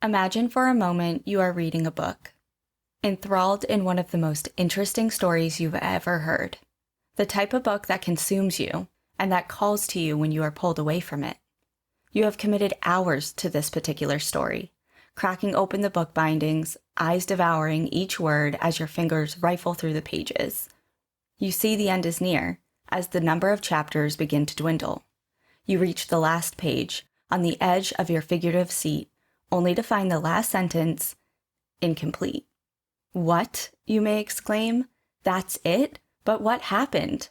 Imagine for a moment you are reading a book, enthralled in one of the most interesting stories you've ever heard. The type of book that consumes you and that calls to you when you are pulled away from it. You have committed hours to this particular story, cracking open the book bindings, eyes devouring each word as your fingers rifle through the pages. You see the end is near as the number of chapters begin to dwindle. You reach the last page on the edge of your figurative seat, only to find the last sentence incomplete. What, you may exclaim? That's it? But what happened?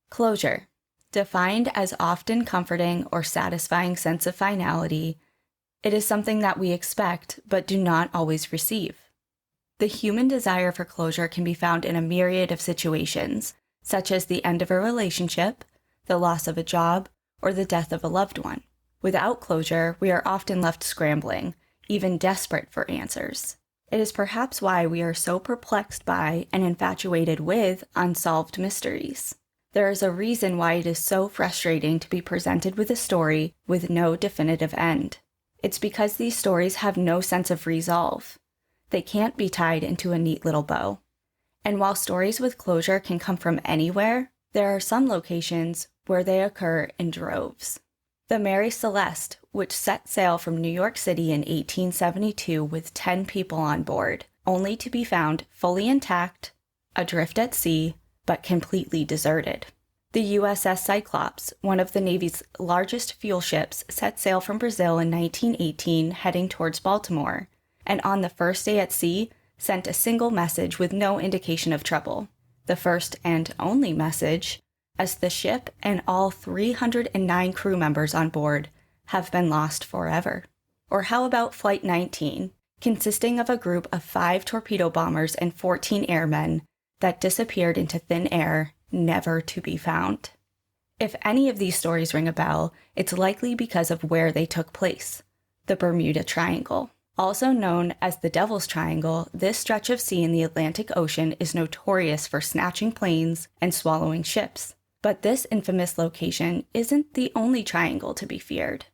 Closure, defined as often comforting or satisfying sense of finality, it is something that we expect but do not always receive. The human desire for closure can be found in a myriad of situations, such as the end of a relationship, the loss of a job, or the death of a loved one. Without closure, we are often left scrambling, even desperate for answers. It is perhaps why we are so perplexed by and infatuated with unsolved mysteries. There is a reason why it is so frustrating to be presented with a story with no definitive end. It's because these stories have no sense of resolve. They can't be tied into a neat little bow. And while stories with closure can come from anywhere, there are some locations where they occur in droves. The Mary Celeste, which set sail from New York City in 1872 with 10 people on board, only to be found fully intact, adrift at sea, but completely deserted. The USS Cyclops, one of the Navy's largest fuel ships, set sail from Brazil in 1918 heading towards Baltimore, and on the first day at sea, sent a single message with no indication of trouble. The first and only message, as the ship and all 309 crew members on board have been lost forever. Or how about Flight 19, consisting of a group of 5 torpedo bombers and 14 airmen that disappeared into thin air, never to be found? If any of these stories ring a bell, it's likely because of where they took place, the Bermuda Triangle. Also known as the Devil's Triangle, this stretch of sea in the Atlantic Ocean is notorious for snatching planes and swallowing ships. But this infamous location isn't the only triangle to be feared.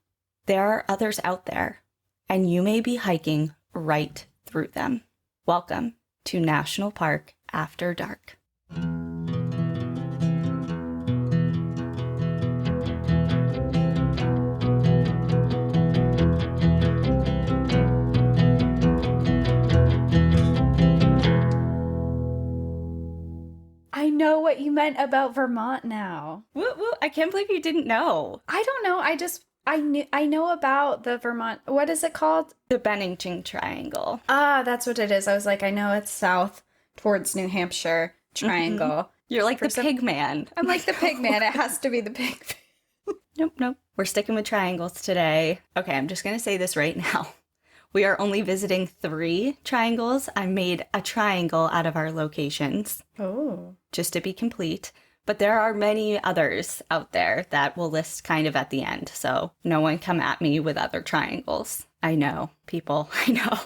There are others out there, and you may be hiking right through them. Welcome to National Park After Dark. I know what you meant about Vermont now. Woo, woo, I can't believe you didn't know. I don't know. I know about the Vermont. What is it called? The Bennington Triangle. Ah, that's what it is. I was like, I know it's south towards New Hampshire Triangle. Mm-hmm. You're like the pig man. I'm like the pig man. It has to be the pig man. Nope. We're sticking with triangles today. Okay, I'm just going to say this right now. We are only visiting 3 triangles. I made a triangle out of our locations. Oh. Just to be complete. But there are many others out there that we'll list kind of at the end. So no one come at me with other triangles. I know, people, I know.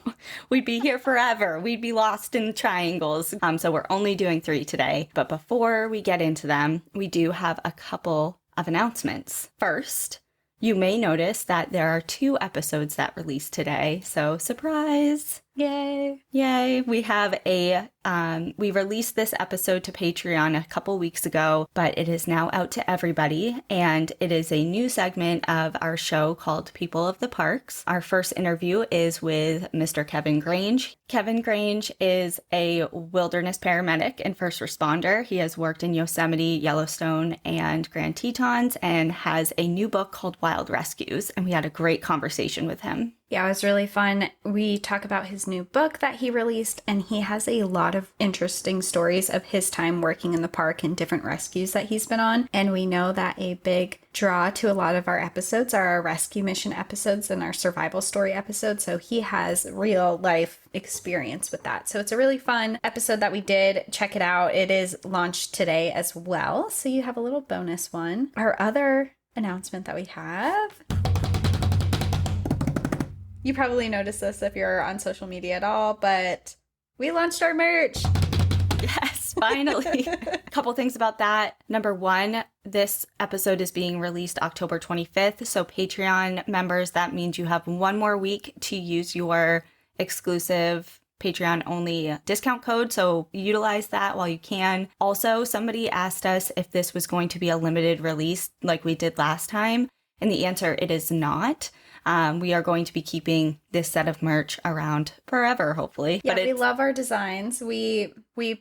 We'd be here forever. We'd be lost in triangles. So we're only doing 3 today. But before we get into them, we do have a couple of announcements. First, you may notice that there are 2 episodes that released today, so surprise! Yay! We have we released this episode to Patreon a couple weeks ago, but it is now out to everybody, and it is a new segment of our show called People of the Parks. Our first interview is with Mr. Kevin Grange. Kevin Grange is a wilderness paramedic and first responder. He has worked in Yosemite, Yellowstone, and Grand Tetons, and has a new book called Wild Rescues, and we had a great conversation with him. Yeah, it was really fun. We talk about his new book that he released, and he has a lot of interesting stories of his time working in the park and different rescues that he's been on. And we know that a big draw to a lot of our episodes are our rescue mission episodes and our survival story episodes. So he has real life experience with that. So it's a really fun episode that we did. Check it out. It is launched today as well. So you have a little bonus one. Our other announcement that we have... You probably noticed this if you're on social media at all, but we launched our merch. Yes, Finally. A couple things about that. Number one, this episode is being released October 25th. So Patreon members, that means you have one more week to use your exclusive Patreon only discount code. So utilize that while you can. Also, somebody asked us if this was going to be a limited release like we did last time. And the answer, it is not. We are going to be keeping this set of merch around forever, hopefully. Yeah, we love our designs. We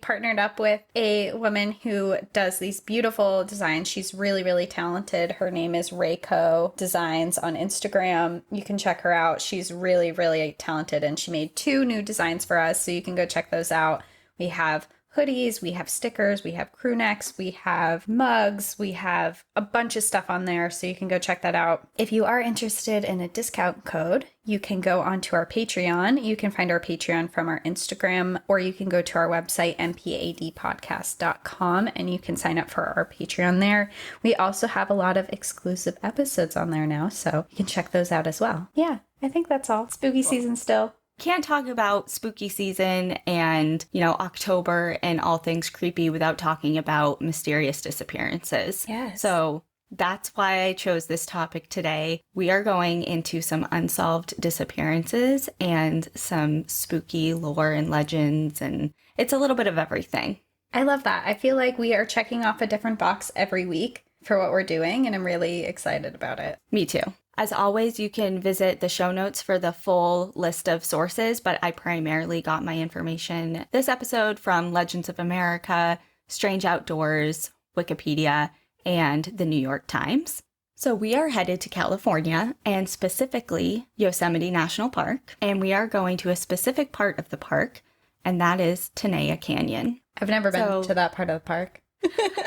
partnered up with a woman who does these beautiful designs. She's really, really talented. Her name is Reiko Designs on Instagram. You can check her out. She's really, really talented, and she made 2 new designs for us, so you can go check those out. We have hoodies, we have stickers, we have crew necks, we have mugs, we have a bunch of stuff on there, so you can go check that out. If you are interested in a discount code, you can go onto our Patreon. You can find our Patreon from our Instagram, or you can go to our website, mpadpodcast.com, and you can sign up for our Patreon there. We also have a lot of exclusive episodes on there now, so you can check those out as well. Yeah, I think that's all. Spooky season still. Can't talk about spooky season and, October and all things creepy without talking about mysterious disappearances. Yes. So that's why I chose this topic today. We are going into some unsolved disappearances and some spooky lore and legends, and it's a little bit of everything. I love that. I feel like we are checking off a different box every week for what we're doing, and I'm really excited about it. Me too. As always, you can visit the show notes for the full list of sources, but I primarily got my information this episode from Legends of America, Strange Outdoors, Wikipedia, and the New York Times. So we are headed to California, and specifically Yosemite National Park, and we are going to a specific part of the park, and that is Tenaya Canyon. I've never been to that part of the park.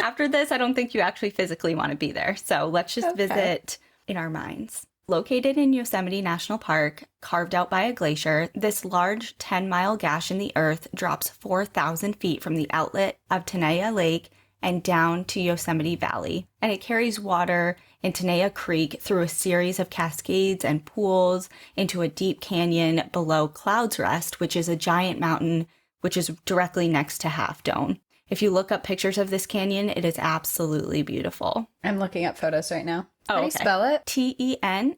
After this, I don't think you actually physically want to be there, so let's just visit in our minds. Located in Yosemite National Park, carved out by a glacier, this large 10-mile gash in the earth drops 4,000 feet from the outlet of Tenaya Lake and down to Yosemite Valley. And it carries water in Tenaya Creek through a series of cascades and pools into a deep canyon below Cloud's Rest, which is a giant mountain which is directly next to Half Dome. If you look up pictures of this canyon, it is absolutely beautiful. I'm looking up photos right now. Oh, How do you spell it? Tenaya.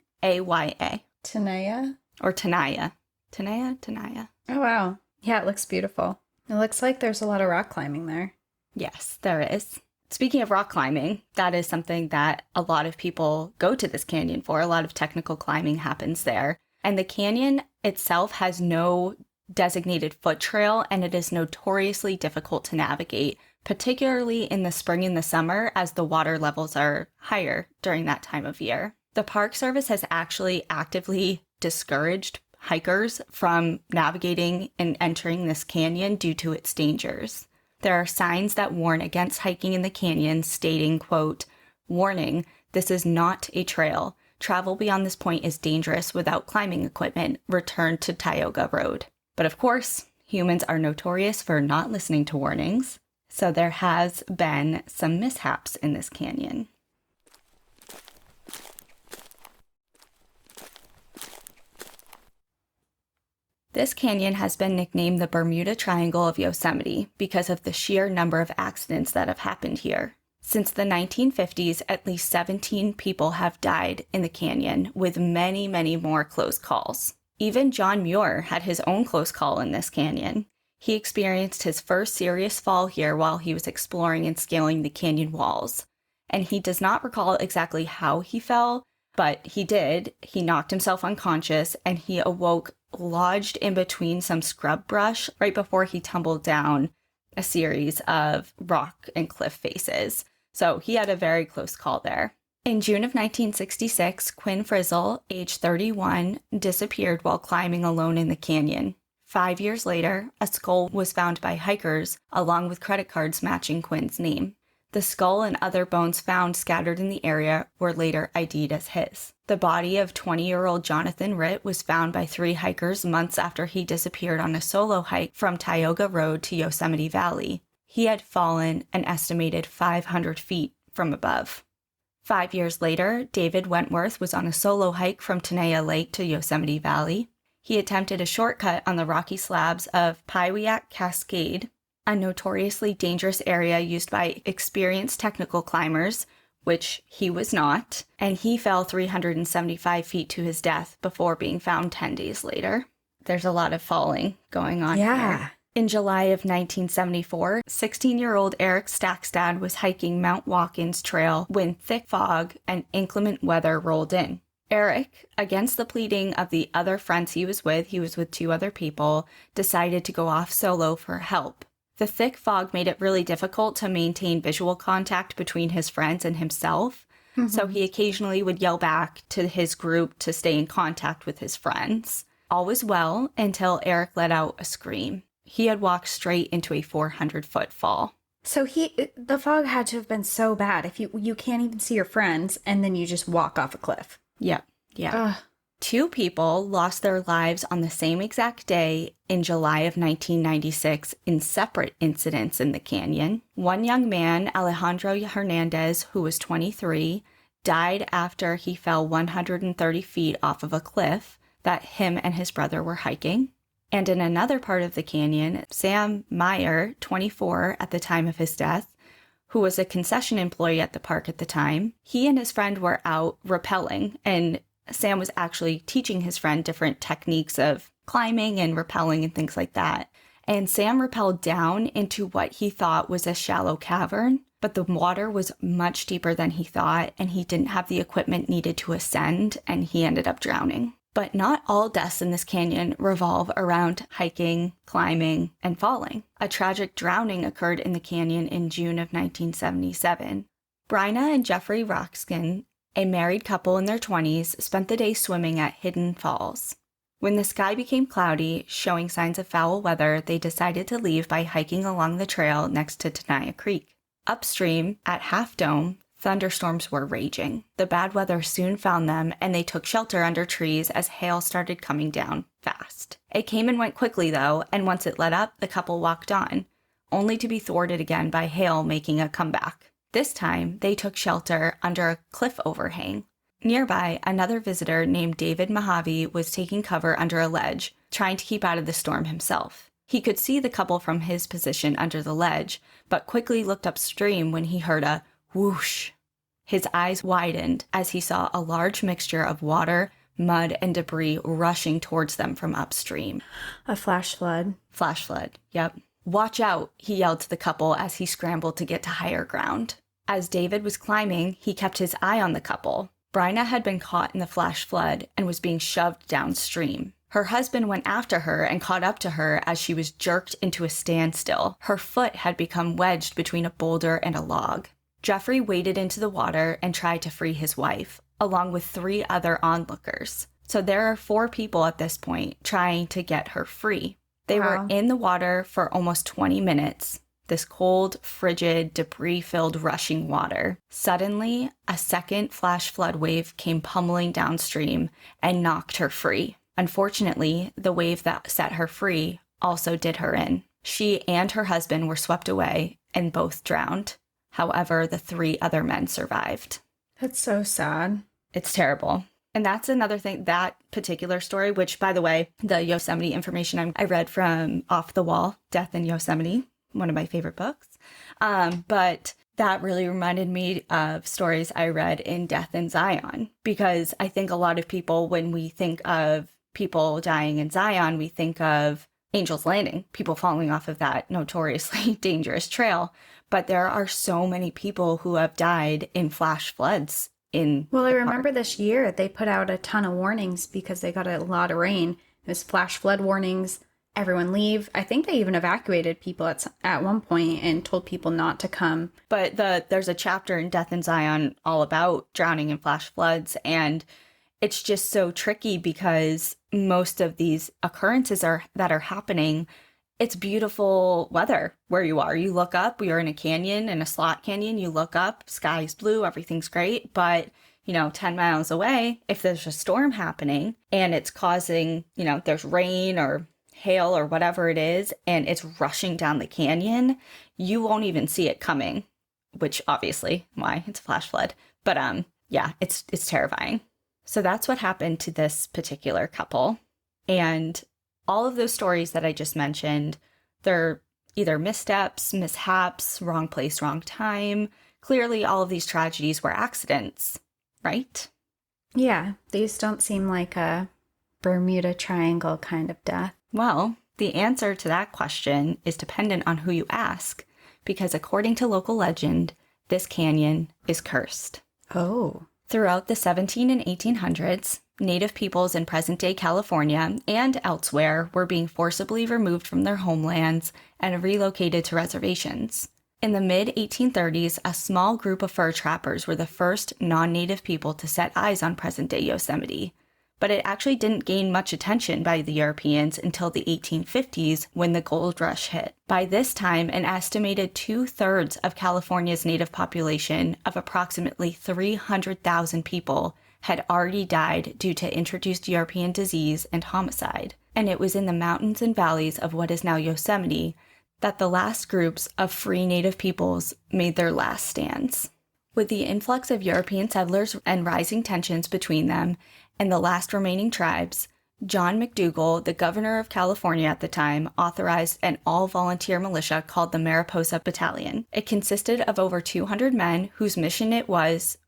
Tenaya? Or Tenaya. Tenaya. Oh, wow. Yeah, it looks beautiful. It looks like there's a lot of rock climbing there. Yes, there is. Speaking of rock climbing, that is something that a lot of people go to this canyon for. A lot of technical climbing happens there. And the canyon itself has no designated foot trail, and it is notoriously difficult to navigate, particularly in the spring and the summer as the water levels are higher during that time of year. The Park Service has actually actively discouraged hikers from navigating and entering this canyon due to its dangers. There are signs that warn against hiking in the canyon stating, quote, "Warning, this is not a trail. Travel beyond this point is dangerous without climbing equipment. Return to Tioga Road." But of course, humans are notorious for not listening to warnings, so there has been some mishaps in this canyon. This canyon has been nicknamed the Bermuda Triangle of Yosemite because of the sheer number of accidents that have happened here. Since the 1950s, at least 17 people have died in the canyon, with many, many more close calls. Even John Muir had his own close call in this canyon. He experienced his first serious fall here while he was exploring and scaling the canyon walls. And he does not recall exactly how he fell, but he did. He knocked himself unconscious, and he awoke lodged in between some scrub brush right before he tumbled down a series of rock and cliff faces. So he had a very close call there. In June of 1966, Quinn Frizzle, age 31, disappeared while climbing alone in the canyon. 5 years later, a skull was found by hikers, along with credit cards matching Quinn's name. The skull and other bones found scattered in the area were later ID'd as his. The body of 20-year-old Jonathan Ritt was found by 3 hikers months after he disappeared on a solo hike from Tioga Road to Yosemite Valley. He had fallen an estimated 500 feet from above. 5 years later, David Wentworth was on a solo hike from Tenaya Lake to Yosemite Valley. He attempted a shortcut on the rocky slabs of Pyewiak Cascade a notoriously dangerous area used by experienced technical climbers, which he was not, and he fell 375 feet to his death before being found 10 days later. There's a lot of falling going on here. In July of 1974, 16-year-old Eric Stackstad was hiking Mount Watkins Trail when thick fog and inclement weather rolled in. Eric, against the pleading of the other friends he was with 2 other people, decided to go off solo for help. The thick fog made it really difficult to maintain visual contact between his friends and himself, so he occasionally would yell back to his group to stay in contact with his friends. All was well until Eric let out a scream. He had walked straight into a 400-foot fall. So the fog had to have been so bad if you can't even see your friends and then you just walk off a cliff. Yeah. Ugh. 2 people lost their lives on the same exact day in July of 1996 in separate incidents in the canyon. One young man, Alejandro Hernandez, who was 23, died after he fell 130 feet off of a cliff that him and his brother were hiking. And in another part of the canyon, Sam Meyer, 24 at the time of his death, who was a concession employee at the park at the time, he and his friend were out rappelling, and Sam was actually teaching his friend different techniques of climbing and rappelling and things like that. And Sam rappelled down into what he thought was a shallow cavern, but the water was much deeper than he thought, and he didn't have the equipment needed to ascend, and he ended up drowning. But not all deaths in this canyon revolve around hiking, climbing, and falling. A tragic drowning occurred in the canyon in June of 1977. Bryna and Jeffrey Roxkin, a married couple in their 20s, spent the day swimming at Hidden Falls. When the sky became cloudy, showing signs of foul weather, they decided to leave by hiking along the trail next to Tenaya Creek. Upstream, at Half Dome, thunderstorms were raging. The bad weather soon found them, and they took shelter under trees as hail started coming down fast. It came and went quickly, though, and once it let up, the couple walked on, only to be thwarted again by hail making a comeback. This time, they took shelter under a cliff overhang. Nearby, another visitor named David Mojave was taking cover under a ledge, trying to keep out of the storm himself. He could see the couple from his position under the ledge, but quickly looked upstream when he heard a whoosh. His eyes widened as he saw a large mixture of water, mud, and debris rushing towards them from upstream. A flash flood. Flash flood, yep. "Watch out," he yelled to the couple as he scrambled to get to higher ground. As David was climbing, he kept his eye on the couple. Bryna had been caught in the flash flood and was being shoved downstream. Her husband went after her and caught up to her as she was jerked into a standstill. Her foot had become wedged between a boulder and a log. Jeffrey waded into the water and tried to free his wife, along with 3 other onlookers. So there are 4 people at this point trying to get her free. They were in the water for almost 20 minutes. This cold, frigid, debris-filled, rushing water. Suddenly, a second flash flood wave came pummeling downstream and knocked her free. Unfortunately, the wave that set her free also did her in. She and her husband were swept away and both drowned. However, the 3 other men survived. That's so sad. It's terrible. And that's another thing, that particular story, which, by the way, the Yosemite information I read from Off the Wall, Death in Yosemite, one of my favorite books. But that really reminded me of stories I read in Death in Zion, because I think a lot of people, when we think of people dying in Zion, we think of Angel's Landing, people falling off of that notoriously dangerous trail. But there are so many people who have died in flash floods in Well, I remember this year they put out a ton of warnings because they got a lot of rain. It was flash flood warnings. Everyone leave. I think they even evacuated people at one point and told people not to come. But there's a chapter in Death in Zion all about drowning in flash floods, and it's just so tricky because most of these occurrences that are happening, it's beautiful weather where you are. You look up, you're in a canyon, in a slot canyon, you look up, sky's blue, everything's great. But, 10 miles away, if there's a storm happening and it's causing, there's rain or hail or whatever it is, and it's rushing down the canyon, you won't even see it coming, which obviously why it's a flash flood. But yeah, it's terrifying. So that's what happened to this particular couple. And all of those stories that I just mentioned, they're either missteps, mishaps, wrong place, wrong time. Clearly, all of these tragedies were accidents, right? Yeah, these don't seem like a Bermuda Triangle kind of death. Well, the answer to that question is dependent on who you ask, because according to local legend, this canyon is cursed. Oh. Throughout the 17 and 1800s, Native peoples in present-day California and elsewhere were being forcibly removed from their homelands and relocated to reservations. In the mid-1830s, a small group of fur trappers were the first non-Native people to set eyes on present-day Yosemite, but it actually didn't gain much attention by the Europeans until the 1850s when the gold rush hit. By this time, an estimated 2/3 of California's Native population of approximately 300,000 people had already died due to introduced European disease and homicide. And it was in the mountains and valleys of what is now Yosemite that the last groups of free Native peoples made their last stands. With the influx of European settlers and rising tensions between them and the last remaining tribes, John McDougall, the governor of California at the time, authorized an all-volunteer militia called the Mariposa Battalion. It consisted of over 200 men whose mission it was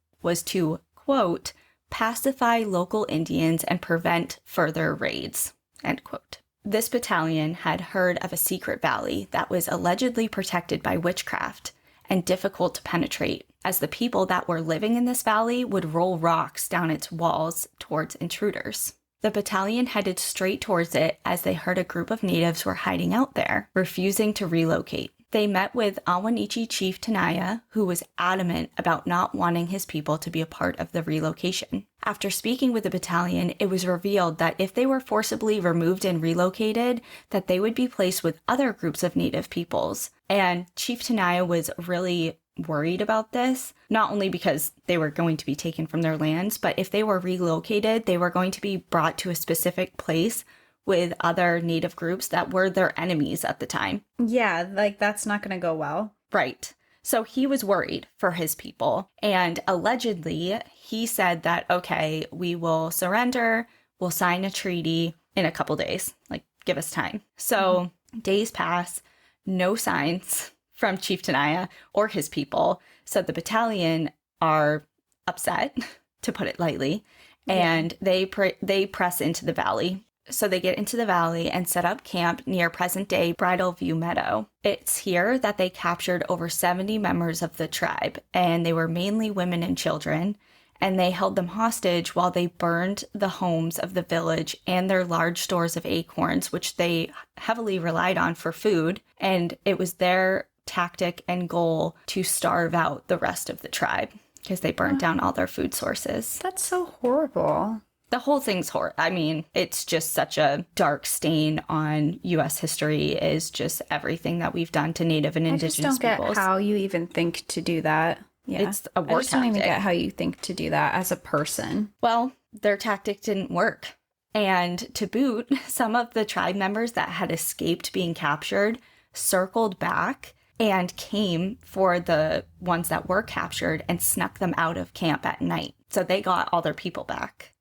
to, quote, pacify local Indians and prevent further raids, end quote. This battalion had heard of a secret valley that was allegedly protected by witchcraft and difficult to penetrate, as the people that were living in this valley would roll rocks down its walls towards intruders. The battalion headed straight towards it as they heard a group of natives were hiding out there, refusing to relocate. They met with Awanichi Chief Tenaya, who was adamant about not wanting his people to be a part of the relocation. After speaking with the battalion, it was revealed that if they were forcibly removed and relocated, that they would be placed with other groups of Native peoples. And Chief Tenaya was really worried about this, not only because they were going to be taken from their lands, but if they were relocated, they were going to be brought to a specific place with other Native groups that were their enemies at the time. Yeah, like that's not going to go well. Right. So he was worried for his people. And allegedly, he said that, okay, we will surrender, we'll sign a treaty in a couple days. Like, give us time. So days pass, no signs from Chief Tenaya or his people. So the battalion are upset, to put it lightly, and they press into the valley. So they get into the valley and set up camp near present-day Bridal View Meadow. It's here that they captured over 70 members of the tribe, and they were mainly women and children, and they held them hostage while they burned the homes of the village and their large stores of acorns, which they heavily relied on for food, and it was their tactic and goal to starve out the rest of the tribe because they burned down all their food sources. That's so horrible. The whole thing's horrible. I mean, it's just such a dark stain on U.S. history, is just everything that we've done to Native and Indigenous peoples. I just don't get how you even think to do that. Yeah. It's a war I just don't even tactic. get how you think to do that as a person. Well, their tactic didn't work. And to boot, some of the tribe members that had escaped being captured circled back and came for the ones that were captured and snuck them out of camp at night. So they got all their people back.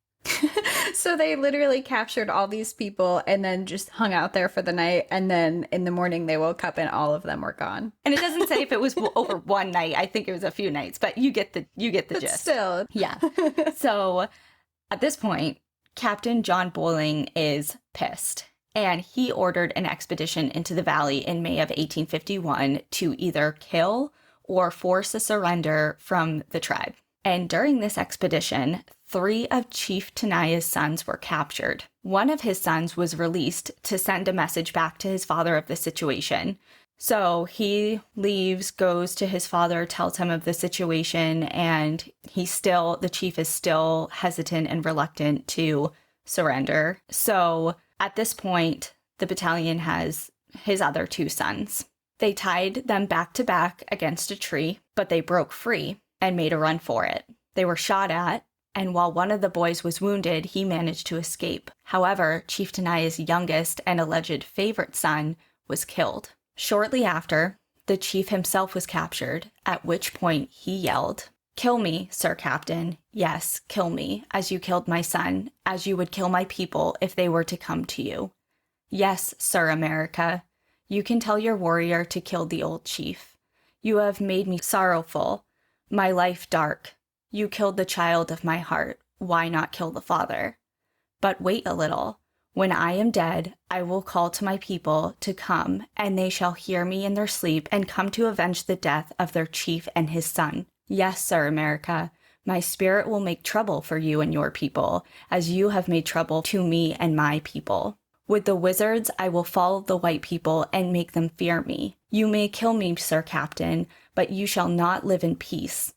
So they literally captured all these people and then just hung out there for the night. And then in the morning they woke up and all of them were gone. And it doesn't say if it was over one night. I think it was a few nights, but you get the gist. Still. Yeah. So at this point, Captain John Boling is pissed, and he ordered an expedition into the valley in May of 1851 to either kill or force a surrender from the tribe. And during this expedition, 3 of Chief Tenaya's sons were captured. One of his sons was released to send a message back to his father of the situation. So he leaves, goes to his father, tells him of the situation, and the chief is still hesitant and reluctant to surrender. So at this point, the battalion has his other 2 sons. They tied them back to back against a tree, but they broke free and made a run for it. They were shot at, and while one of the boys was wounded, he managed to escape. However, Chief Tenaya's youngest and alleged favorite son was killed. Shortly after, the chief himself was captured, at which point he yelled, "Kill me, Sir Captain. Yes, kill me, as you killed my son, as you would kill my people if they were to come to you. Yes, Sir America. You can tell your warrior to kill the old chief. You have made me sorrowful, my life dark. You killed the child of my heart. Why not kill the father? But wait a little. When I am dead, I will call to my people to come, and they shall hear me in their sleep and come to avenge the death of their chief and his son. Yes, Sir America, my spirit will make trouble for you and your people, as you have made trouble to me and my people. With the wizards, I will follow the white people and make them fear me. You may kill me, Sir Captain, but you shall not live in peace.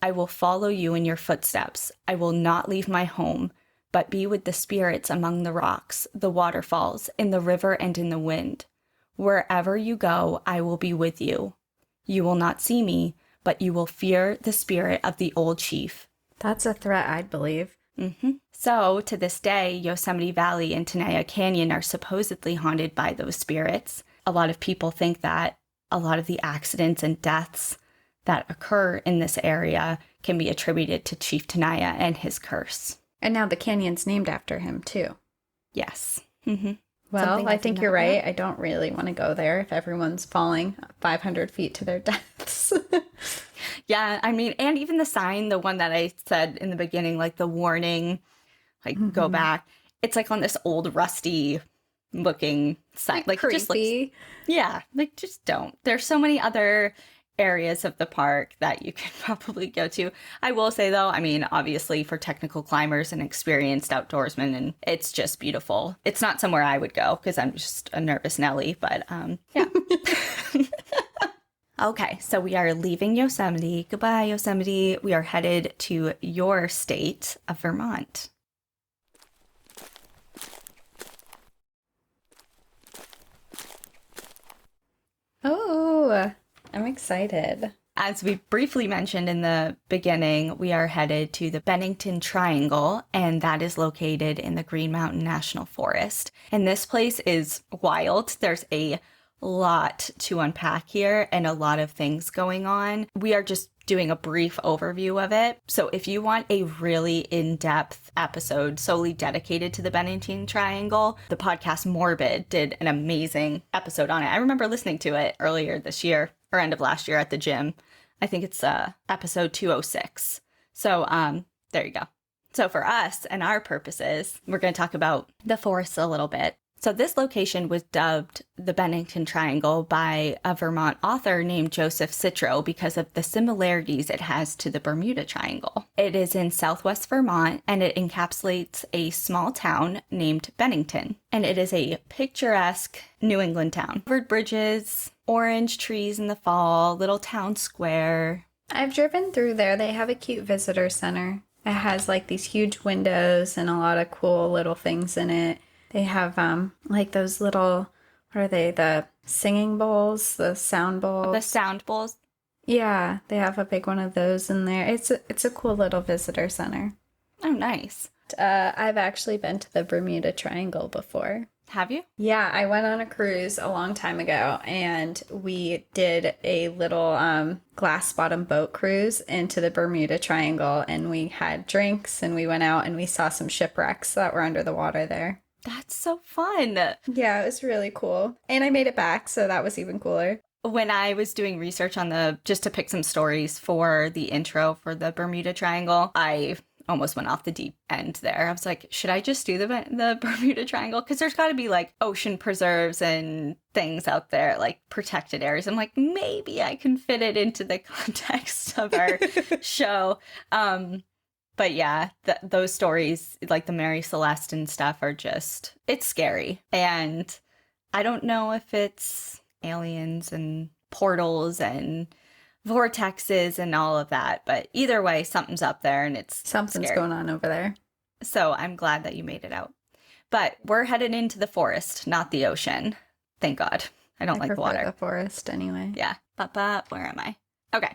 I will follow you in your footsteps. I will not leave my home, but be with the spirits among the rocks, the waterfalls, in the river and in the wind. Wherever you go, I will be with you. You will not see me, but you will fear the spirit of the old chief. That's a threat, I'd believe. So, to this day, Yosemite Valley and Tenaya Canyon are supposedly haunted by those spirits. A lot of people think that a lot of the accidents and deaths that occur in this area can be attributed to Chief Tenaya and his curse. And now the canyon's named after him, too. Yes. Well, I think you're right. I don't really want to go there if everyone's falling 500 feet to their deaths. Yeah, I mean, and even the sign, the one that I said in the beginning, like the warning, like go back. It's like on this old rusty looking sign. Like creepy. Just looks, yeah, like just don't. There's so many other areas of the park that you can probably go to. I will say though, I mean, obviously for technical climbers and experienced outdoorsmen, and it's just beautiful. It's not somewhere I would go because I'm just a nervous Nelly, but yeah. Okay, so we are leaving Yosemite. Goodbye, Yosemite. We are headed to your state of Vermont. Oh, I'm excited. As we briefly mentioned in the beginning, we are headed to the Bennington Triangle, and that is located in the Green Mountain National Forest. And this place is wild. There's a lot to unpack here and a lot of things going on. We are just doing a brief overview of it. So if you want a really in-depth episode solely dedicated to the Bennington Triangle, the podcast Morbid did an amazing episode on it. I remember listening to it earlier this year or end of last year at the gym. I think it's episode 206. So there you go. So for us and our purposes, we're going to talk about the forest a little bit. So this location was dubbed the Bennington Triangle by a Vermont author named Joseph Citro because of the similarities it has to the Bermuda Triangle. It is in southwest Vermont, and it encapsulates a small town named Bennington. And it is a picturesque New England town. Covered bridges, orange trees in the fall, little town square. I've driven through there. They have a cute visitor center. It has like these huge windows and a lot of cool little things in it. They have like those little, what are they, the singing bowls, the sound bowls? The sound bowls? Yeah, they have a big one of those in there. It's a cool little visitor center. Oh, nice. I've actually been to the Bermuda Triangle before. Have you? Yeah, I went on a cruise a long time ago, and we did a little glass bottom boat cruise into the Bermuda Triangle, and we had drinks, and we went out and we saw some shipwrecks that were under the water there. That's so fun. Yeah, it was really cool. And I made it back, so that was even cooler. When I was doing research on just to pick some stories for the intro for the Bermuda Triangle, I almost went off the deep end there. I was like, should I just do the Bermuda Triangle? Because there's got to be like ocean preserves and things out there, like protected areas. I'm like, maybe I can fit it into the context of our show. But yeah, those stories, like the Mary Celeste and stuff, are just, it's scary. And I don't know if it's aliens and portals and vortexes and all of that, but either way, something's up there and it's Something's scary. going on over there. So I'm glad that you made it out. But we're headed into the forest, not the ocean. Thank God. I don't like the water. The forest anyway. Yeah. But where am I? Okay.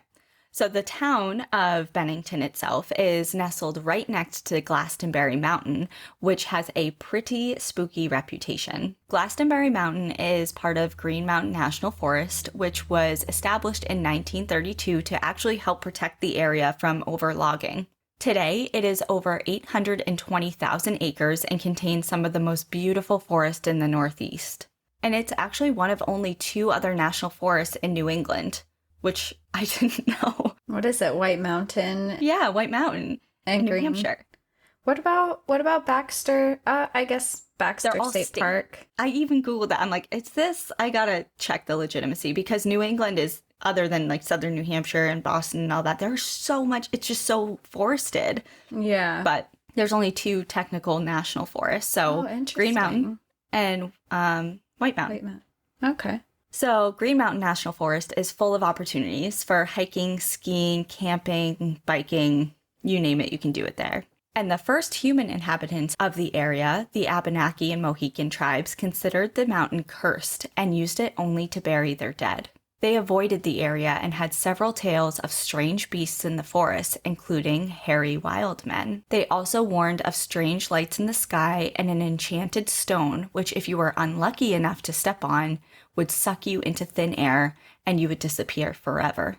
So the town of Bennington itself is nestled right next to Glastonbury Mountain, which has a pretty spooky reputation. Glastonbury Mountain is part of Green Mountain National Forest, which was established in 1932 to actually help protect the area from overlogging. Today, it is over 820,000 acres and contains some of the most beautiful forest in the Northeast. And it's actually one of only 2 other national forests in New England, which I didn't know. What is it? White Mountain Yeah, White Mountain and in New Green. Hampshire. What about Baxter? I guess Baxter They're all State Park. I even Googled that. I'm like, it's this? I gotta check the legitimacy because New England is, other than like southern New Hampshire and Boston and all that, there's so much, it's just so forested. Yeah. But there's only 2 technical national forests. So Green Mountain and White Mountain. White Mountain. Okay. So Green Mountain National Forest is full of opportunities for hiking, skiing, camping, biking, you name it, you can do it there. And the first human inhabitants of the area, the Abenaki and Mohican tribes, considered the mountain cursed and used it only to bury their dead. They avoided the area and had several tales of strange beasts in the forest, including hairy wild men. They also warned of strange lights in the sky and an enchanted stone, which if you were unlucky enough to step on, would suck you into thin air and you would disappear forever.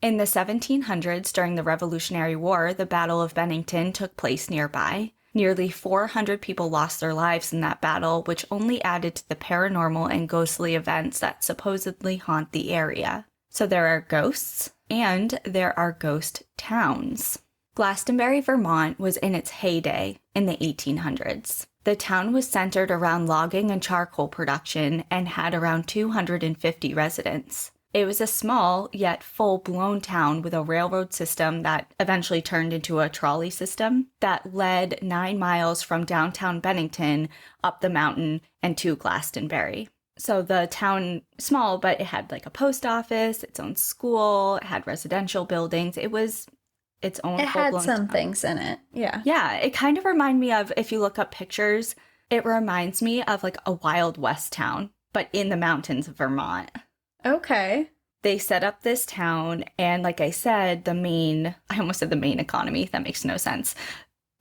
In the 1700s, during the Revolutionary War, the Battle of Bennington took place nearby. Nearly 400 people lost their lives in that battle, which only added to the paranormal and ghostly events that supposedly haunt the area. So there are ghosts, and there are ghost towns. Glastonbury, Vermont was in its heyday in the 1800s. The town was centered around logging and charcoal production and had around 250 residents. It was a small, yet full-blown town with a railroad system that eventually turned into a trolley system that led 9 miles from downtown Bennington up the mountain and to Glastonbury. So the town, small, but it had like a post office, its own school, it had residential buildings. It was its own full-blown It had some town. things in it. Yeah. Yeah, it kind of reminded me of, if you look up pictures, it reminds me of like a Wild West town, but in the mountains of Vermont. Okay. They set up this town, and like I said, I almost said the main economy, that makes no sense.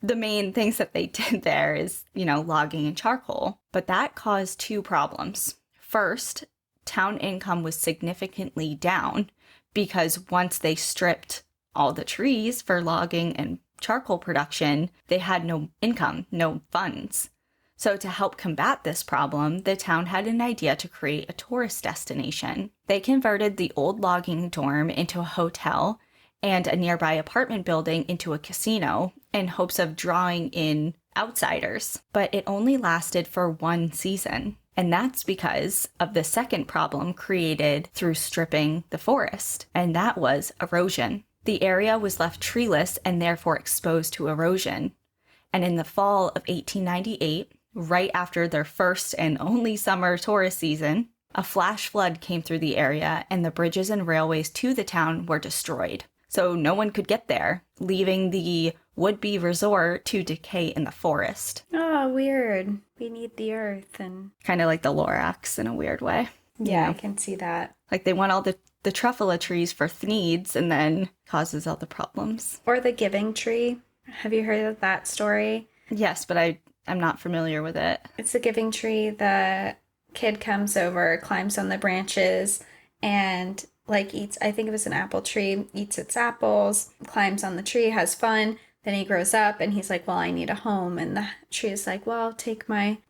The main things that they did there is, logging and charcoal. But that caused 2 problems. First, town income was significantly down because once they stripped all the trees for logging and charcoal production, they had no income, no funds. So to help combat this problem, the town had an idea to create a tourist destination. They converted the old logging dorm into a hotel and a nearby apartment building into a casino in hopes of drawing in outsiders. But it only lasted for 1 season. And that's because of the second problem created through stripping the forest, and that was erosion. The area was left treeless and therefore exposed to erosion. And in the fall of 1898, right after their first and only summer tourist season, a flash flood came through the area and the bridges and railways to the town were destroyed. So no one could get there, leaving the would-be resort to decay in the forest. Oh, weird. We need the earth and... Kind of like the Lorax in a weird way. Yeah, I can see that. Like they want all the truffula trees for needs and then causes all the problems. Or the giving tree. Have you heard of that story? Yes, but I'm not familiar with it. It's the giving tree. The kid comes over, climbs on the branches, and eats, I think it was an apple tree, eats its apples, climbs on the tree, has fun. Then he grows up and he's like, well, I need a home. And the tree is like, well,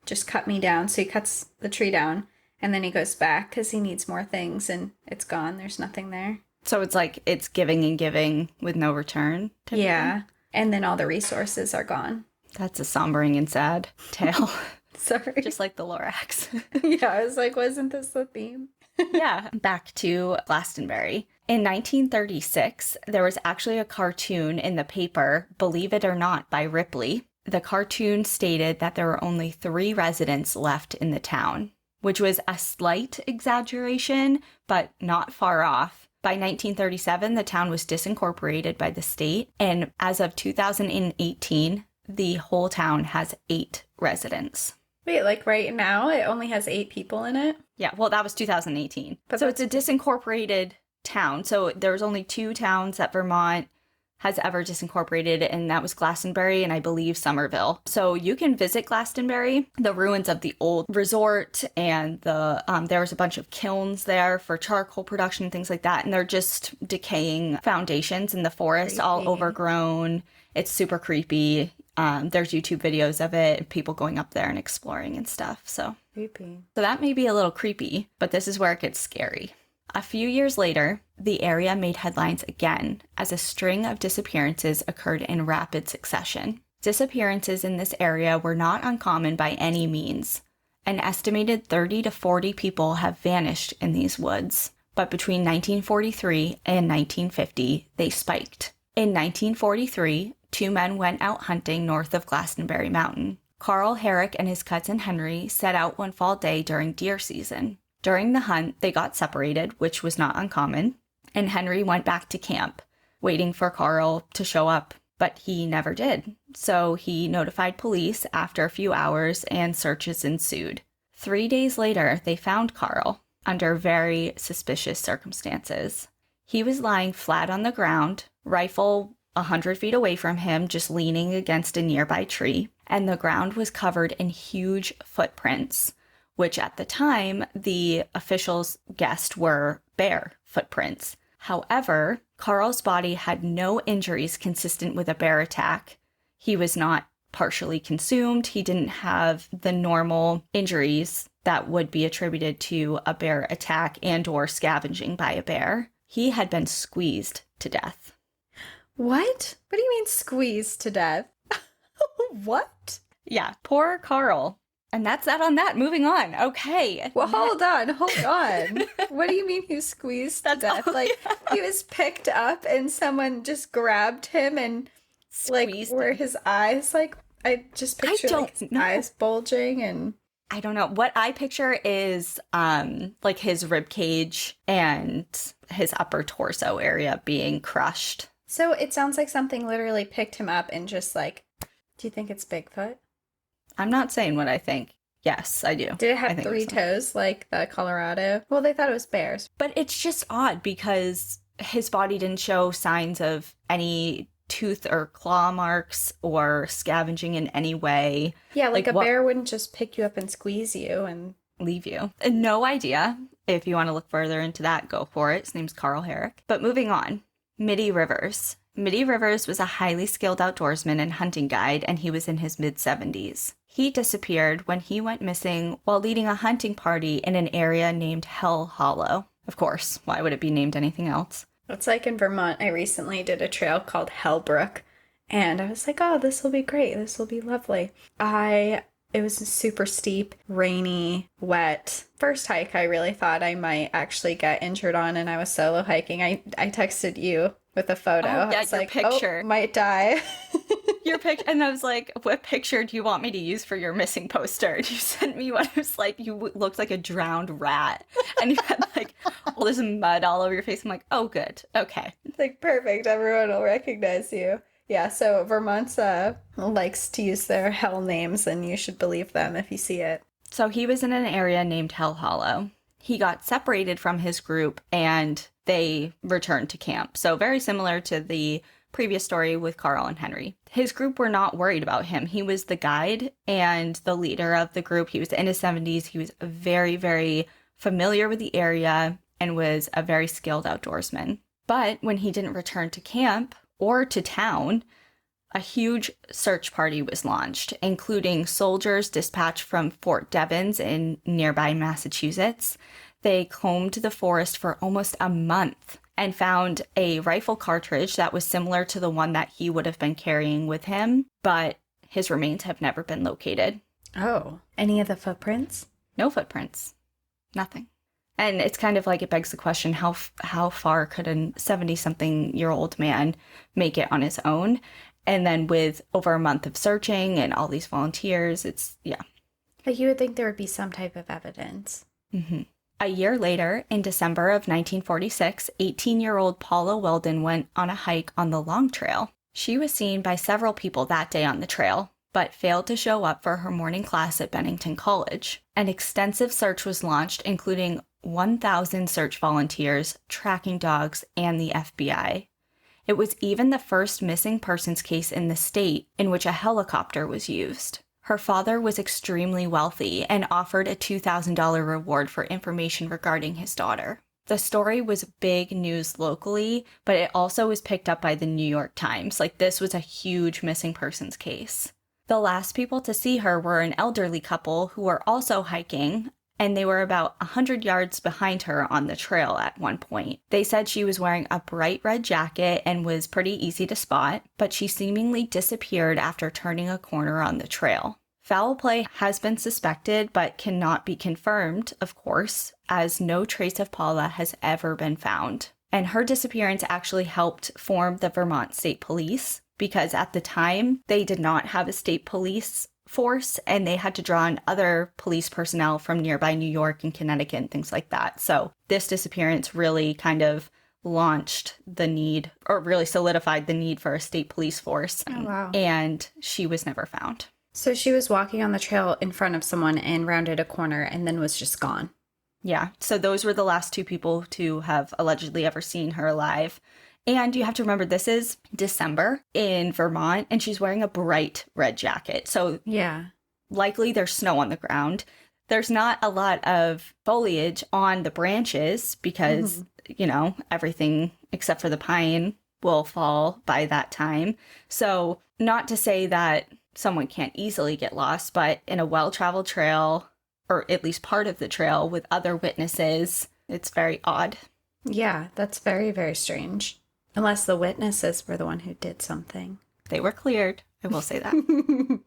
just cut me down. So he cuts the tree down and then he goes back because he needs more things and it's gone. There's nothing there. So it's like it's giving and giving with no return. Yeah. And then all the resources are gone. That's a sombering and sad tale. Sorry. Just like the Lorax. Yeah, I was like, wasn't this the theme? Yeah. Back to Glastonbury. In 1936, there was actually a cartoon in the paper, Believe It or Not, by Ripley. The cartoon stated that there were only 3 residents left in the town, which was a slight exaggeration, but not far off. By 1937, the town was disincorporated by the state, and as of 2018, the whole town has 8 residents. Wait, like right now, it only has 8 people in it? Yeah, well, that was 2018. But so it's a disincorporated town. So there's only 2 towns that Vermont has ever disincorporated, and that was Glastonbury and I believe Somerville. So you can visit Glastonbury, the ruins of the old resort, and there was a bunch of kilns there for charcoal production and things like that, and they're just decaying foundations in the forest, all overgrown. It's super creepy. There's YouTube videos of it, people going up there and exploring and stuff. So Creepy. So that may be a little creepy, but this is where it gets scary. A few years later, the area made headlines again as a string of disappearances occurred in rapid succession. Disappearances in this area were not uncommon by any means. An estimated 30 to 40 people have vanished in these woods, but between 1943 and 1950, they spiked. In 1943, 2 men went out hunting north of Glastonbury Mountain. Carl Herrick and his cousin Henry set out one fall day during deer season. During the hunt, they got separated, which was not uncommon, and Henry went back to camp, waiting for Carl to show up, but he never did. So he notified police after a few hours, and searches ensued. 3 days later, they found Carl under very suspicious circumstances. He was lying flat on the ground, rifle 100 feet away from him, just leaning against a nearby tree, and the ground was covered in huge footprints, which at the time the officials guessed were bear footprints. However, Carl's body had no injuries consistent with a bear attack. He was not partially consumed. He didn't have the normal injuries that would be attributed to a bear attack and or scavenging by a bear. He had been squeezed to death. What? What do you mean squeezed to death? What? Yeah, poor Carl. And that's that on that. Moving on. Okay. Well, hold on. What do you mean he was squeezed to death? Like, he was picked up and someone just grabbed him and, Squeezed where him. his eyes, I just picture, his eyes bulging and... I don't know. What I picture is, his rib cage and his upper torso area being crushed. So it sounds like something literally picked him up and just, do you think it's Bigfoot? I'm not saying what I think. Yes, I do. Did it have 3 toes like the Colorado? Well, they thought it was bears. But it's just odd because his body didn't show signs of any tooth or claw marks or scavenging in any way. Yeah, like a bear wouldn't just pick you up and squeeze you and leave you. No idea. If you want to look further into that, go for it. His name's Carl Herrick. But moving on. Mitty Rivers. Mitty Rivers was a highly skilled outdoorsman and hunting guide, and he was in his mid-70s. He disappeared when he went missing while leading a hunting party in an area named Hell Hollow. Of course, why would it be named anything else? It's like in Vermont, I recently did a trail called Hellbrook, and I was like, oh, this will be great. This will be lovely. It was super steep, rainy, wet. First hike, I really thought I might actually get injured on, and I was solo hiking. I texted you with a photo. Oh, yeah, I was your like, picture. Oh, might die. Your picture, and I was like, what picture do you want me to use for your missing poster? And you sent me one. It was like, you looked like a drowned rat, and you had all this mud all over your face. I'm like, oh, good. Okay. It's like, perfect. Everyone will recognize you. Yeah, so Vermont likes to use their hell names, and you should believe them if you see it. So he was in an area named Hell Hollow. He got separated from his group, and they returned to camp. So very similar to the previous story with Carl and Henry. His group were not worried about him. He was the guide and the leader of the group. He was in his 70s. He was very, very familiar with the area and was a very skilled outdoorsman. But when he didn't return to camp or to town, a huge search party was launched, including soldiers dispatched from Fort Devens in nearby Massachusetts. They combed the forest for almost a month and found a rifle cartridge that was similar to the one that he would have been carrying with him, but his remains have never been located. Oh. Any of the footprints? No footprints. Nothing. And it's kind of like it begs the question, how far could a 70-something-year-old man make it on his own? And then with over a month of searching and all these volunteers, yeah. But you would think there would be some type of evidence. Mm-hmm. A year later, in December of 1946, 18-year-old Paula Weldon went on a hike on the Long Trail. She was seen by several people that day on the trail, but failed to show up for her morning class at Bennington College. An extensive search was launched, including 1,000 search volunteers, tracking dogs, and the FBI. It was even the first missing persons case in the state in which a helicopter was used. Her father was extremely wealthy and offered a $2,000 reward for information regarding his daughter. The story was big news locally, but it also was picked up by the New York Times. Like, this was a huge missing persons case. The last people to see her were an elderly couple who were also hiking, and they were about 100 yards behind her on the trail at one point. They said she was wearing a bright red jacket and was pretty easy to spot, but she seemingly disappeared after turning a corner on the trail. Foul play has been suspected, but cannot be confirmed, of course, as no trace of Paula has ever been found. And her disappearance actually helped form the Vermont State Police, because at the time, they did not have a state police force, and they had to draw on other police personnel from nearby New York and Connecticut and things like that. So this disappearance really kind of launched the need, or really solidified the need for a state police force. Oh, wow. And she was never found. So she was walking on the trail in front of someone and rounded a corner and then was just gone. Yeah. So those were the last two people to have allegedly ever seen her alive. And you have to remember, this is December in Vermont, and she's wearing a bright red jacket. So yeah, likely there's snow on the ground. There's not a lot of foliage on the branches because, you know, everything except for the pine will fall by that time. So not to say that someone can't easily get lost, but in a well-traveled trail, or at least part of the trail with other witnesses, it's very odd. Yeah, that's very, very strange. Unless the witnesses were the one who did something. They were cleared. I will say that.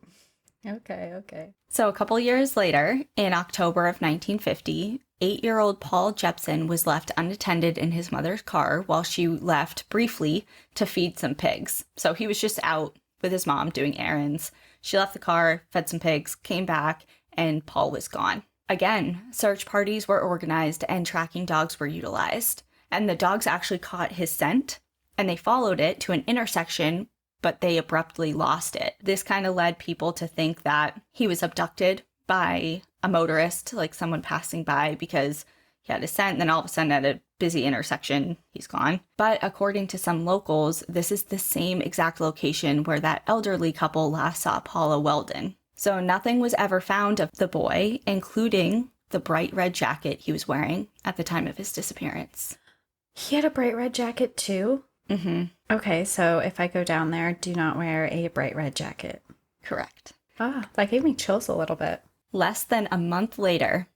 Okay. So a couple years later, in October of 1950, 8-year-old Paul Jepson was left unattended in his mother's car while she left briefly to feed some pigs. So he was just out with his mom doing errands. She left the car, fed some pigs, came back, and Paul was gone. Again, search parties were organized and tracking dogs were utilized. And the dogs actually caught his scent, and they followed it to an intersection, but they abruptly lost it. This kind of led people to think that he was abducted by a motorist, like someone passing by, because he had a scent, and then all of a sudden at a busy intersection, he's gone. But according to some locals, this is the same exact location where that elderly couple last saw Paula Weldon. So nothing was ever found of the boy, including the bright red jacket he was wearing at the time of his disappearance. He had a bright red jacket too? Mm-hmm. Okay, so if I go down there, do not wear a bright red jacket. Correct. Ah, that gave me chills a little bit. Less than a month later,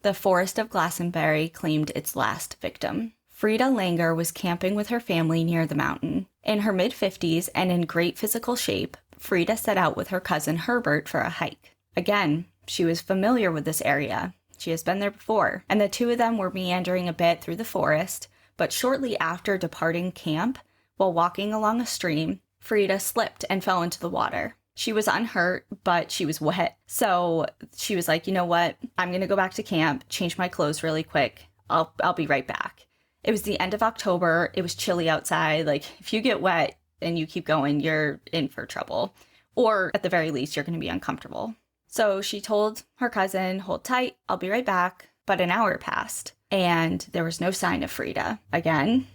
the forest of Glastonbury claimed its last victim. Frida Langer was camping with her family near the mountain. In her mid-50s and in great physical shape, Frida set out with her cousin Herbert for a hike. Again, she was familiar with this area. She has been there before, and the two of them were meandering a bit through the forest, but shortly after departing camp, while walking along a stream, Frida slipped and fell into the water. She was unhurt, but she was wet. So she was like, you know what? I'm going to go back to camp, change my clothes really quick. I'll be right back. It was the end of October. It was chilly outside. Like, if you get wet and you keep going, you're in for trouble. Or at the very least, you're going to be uncomfortable. So she told her cousin, hold tight, I'll be right back. But an hour passed, and there was no sign of Frida. Again,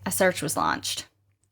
a search was launched.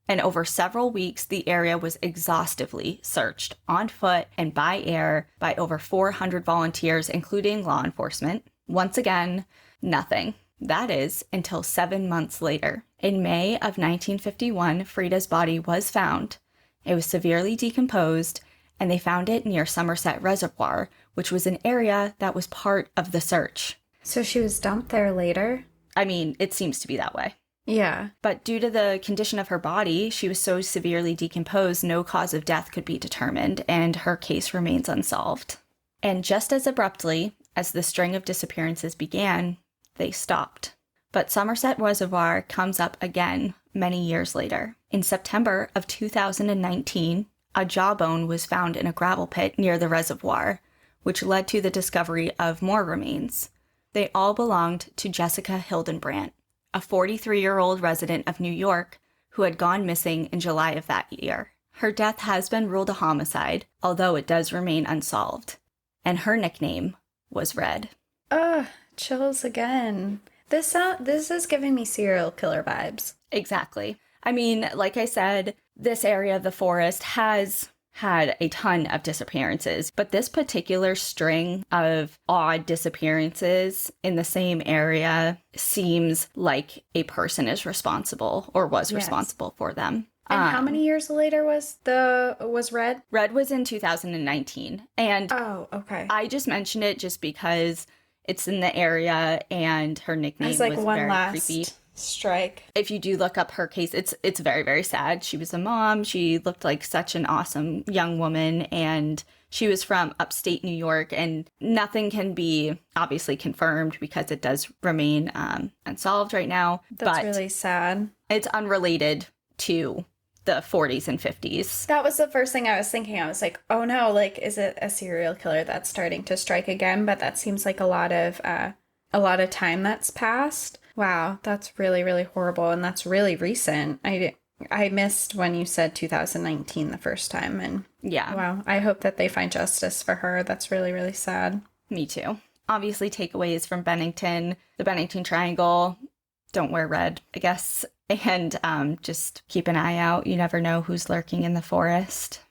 And over several weeks, the area was exhaustively searched on foot and by air by over 400 volunteers, including law enforcement. Once again, nothing. That is, until 7 months later. In May of 1951, Frida's body was found. It was severely decomposed, and they found it near Somerset Reservoir, which was an area that was part of the search. So she was dumped there later? I mean, it seems to be that way. Yeah. But due to the condition of her body, she was so severely decomposed, no cause of death could be determined, and her case remains unsolved. And just as abruptly as the string of disappearances began, they stopped. But Somerset Reservoir comes up again many years later. In September of 2019, a jawbone was found in a gravel pit near the reservoir, which led to the discovery of more remains. They all belonged to Jessica Hildenbrandt, a 43-year-old resident of New York who had gone missing in July of that year. Her death has been ruled a homicide, although it does remain unsolved. And her nickname was Red. Ugh, chills again. This is giving me serial killer vibes. Exactly. I mean, like I said, this area of the forest has had a ton of disappearances, but this particular string of odd disappearances in the same area seems like a person is responsible or was responsible for them. And how many years later was Red? Red was in 2019. And okay. I just mentioned it just because it's in the area and her nickname was one very last creepy. Strike. If you do look up her case, it's very, very sad. She was a mom. She looked like such an awesome young woman, and she was from upstate New York, and nothing can be obviously confirmed because it does remain unsolved right now. That's really sad. It's unrelated to the 40s and 50s. That was the first thing I was thinking. I was like, oh no, like, is it a serial killer that's starting to strike again? But that seems like a lot of time that's passed. Wow, that's really, really horrible, and that's really recent. I missed when you said 2019 the first time, and yeah. Wow, I hope that they find justice for her. That's really, really sad. Me too. Obviously, takeaways from Bennington, the Bennington Triangle, don't wear red, I guess, and just keep an eye out. You never know who's lurking in the forest.